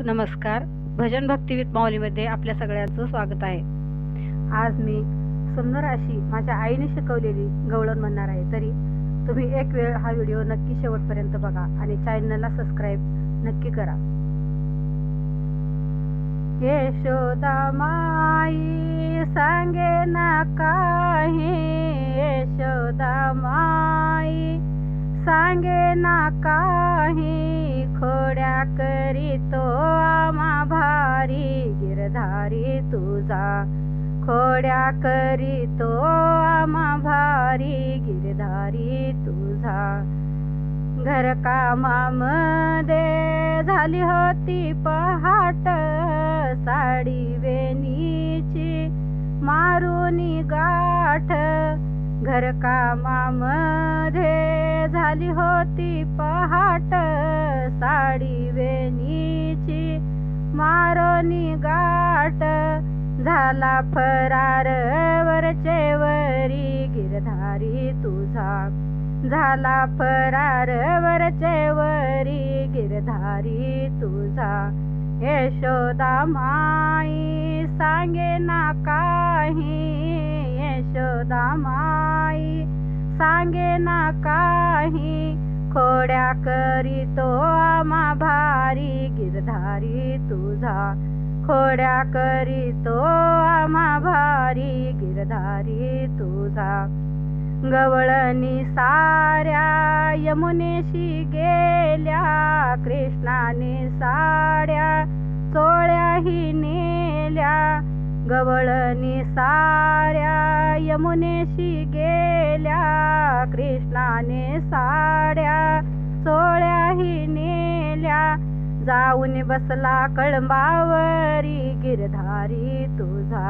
नमस्कार. भजन भक्ती विथ माऊलीमध्ये आपल्या सगळ्यांचं स्वागत आहे. आज मी सुंदर अशी माझ्या आईने शिकवलेली गवळण म्हणणार आहे. तरी तुम्ही एक वेळ हा व्हिडिओ नक्की शेवटपर्यंत बघा आणि चॅनलला सबस्क्राईब नक्की करा. यशोदा माई सांगे ना काही, यशोदा माई सांगे ना काही, खोड्या करीतो आम्हा भारी गिरधारी तुझा, खोड्या करीतो आम्हा भारी गिरधारी तुझा. घरकामामध्ये झाली होती पहाट, साडी वेणीची मारुनी गाठ. घरकामामध्ये झाली होती पहाट, साडी वेणीची मारुनी गाठ. झाला फरार वरचे वरी गिरधारी तुझा, झाला फरार वरचे वरी गिरधारी तुझा. यशोदा माई सांगे ना काही, यशोदा माई सांगे ना काही, खोड्या करीतो आम्हा भारी गिरधारी तुझा, खोड्या करीतो आम्हा भारी गिरधारी तुझा. गवळणी साऱ्या यमुनेशी गेल्या, कृष्णाने साड्या चोळ्याही नेल्या. गवळणी साऱ्या यमुनेशी गेल्या, कृष्णाने साड्या चोळ्याही नेल्या. जाऊन बसला कळंबावरी गिरधारी तुझा,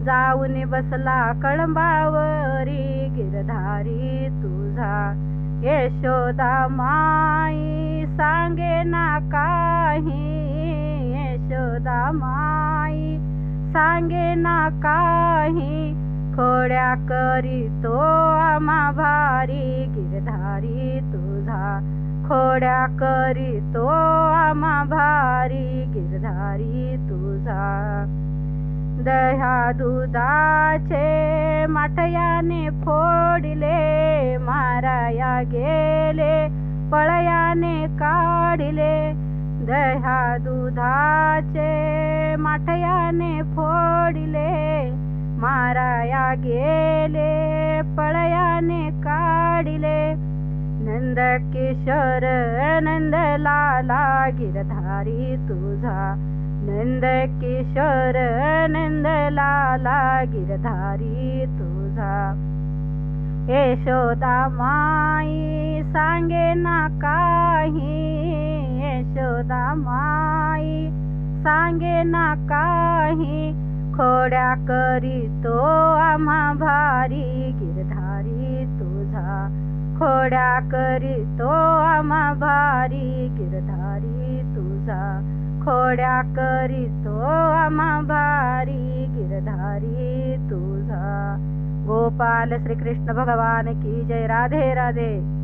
जाऊन बसला कळंबावरी गिरधारी तुझा. यशोदा माई सांगे ना काही, यशोदा माई सांगे ना काही, खोड्या करीतो आम्हा भारी गिरधारी तुझा, खोड्या करीतो आम्हा भारी गिरधारी तुझा. दह्या दुधाचे माठयाने फोडिले, माराया गेले पळयाने काढिले. दह्या दुधाचे माठयाने फोडिले, माराया गेले पळयाने काढिले. नंद किशोर नंदलाला गिरधारी तुझा, नंद किशोर नंदलाला गिरधारी तुझा. यशोदा माई सांगे ना काही, यशोदा माई सांगे ना काही, खोड्या करीतो आम्हा भारी गिरधारी तुझा, खोड्या करीतो आम्हा भारी गिरधारी तुझा, खोड्या करीतो आम्हा भारी गिरधारी तुझा. गोपाल श्री कृष्ण भगवान की जय. राधे राधे.